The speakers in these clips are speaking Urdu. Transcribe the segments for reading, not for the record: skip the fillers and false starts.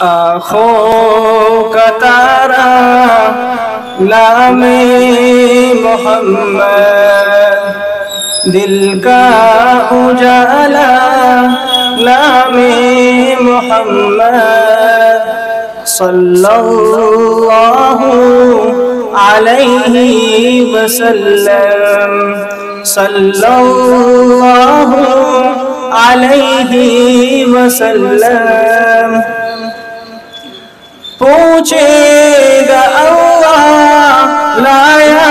آنکھوں کا تارا نام محمد، دل کا اجالا نام محمد، صلی اللہ علیہ وسلم، صلی اللہ علیہ وسلم۔ پوچھے گا اللہ لایا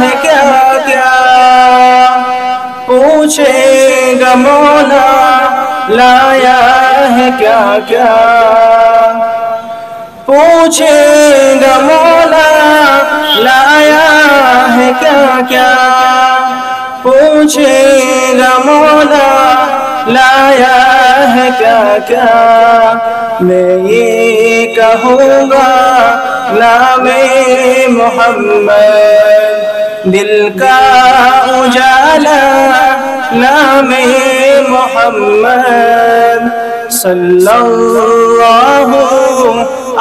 ہے کیا کیا، پوچھے گا مولا لایا ہے کیا کیا، پوچھے گا مولا لایا ہے کیا کیا، پوچھے گا مولا لایا ہے کیا کیا۔ میں یہ کہوں گا نام محمد، دل کا اجالا نام محمد، صلی اللہ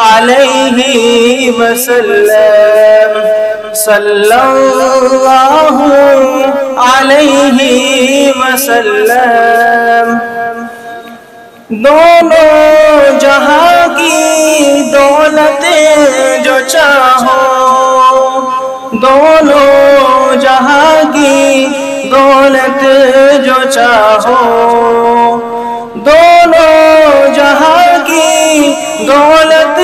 علیہ وسلم، صلی اللہ علیہ وسلم۔ دونوں جہاں کی دولت جو چاہو، دونوں جہاں کی دولت جو چاہو، دونوں جہاں کی دولت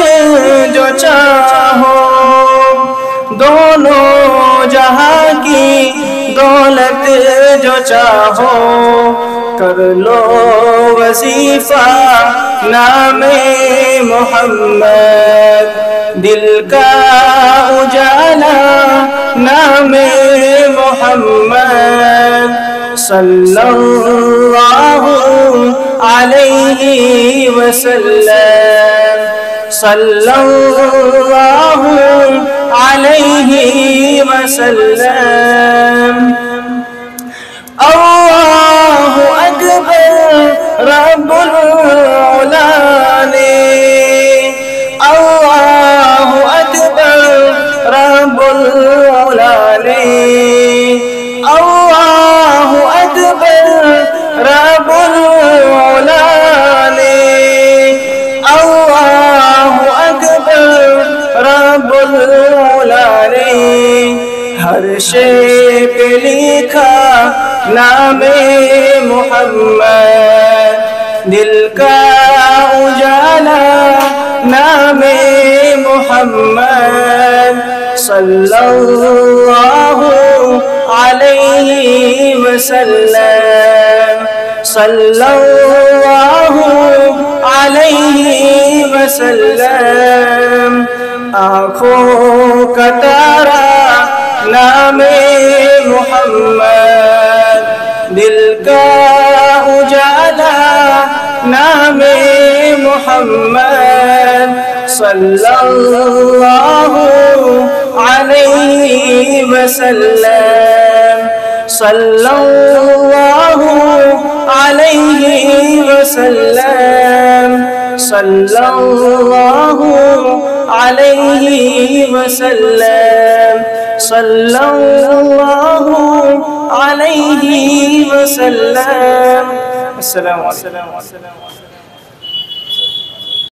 جو چاہو، دونوں جہاں کی دولت جو چاہو، کر لو وظیفہ نام محمد، دل کا اجالا نام محمد، صلی اللہ علیہ وسلم، صلی اللہ علیہ وسلم۔ اللہ اکبر رب العلا نے، اللہ اکبر رب العلا نے، اللہ اکبر رب العلا نے، اللہ اکبر رب العلا نے۔ ہر شے پہ لکھا نام محمد، دل کا اجالا نام محمد، صلی اللہ علیہ وسلم، صلی اللہ علیہ وسلم۔ آنکھوں کا تارا نام محمد، دل کا اجالا نام محمد، صلی اللہ علیہ وسلم، صلی اللہ علیہ وسلم، صلی اللہ علیہ وسلم، صلی اللہ علیہ وسلم۔ السلام علیکم۔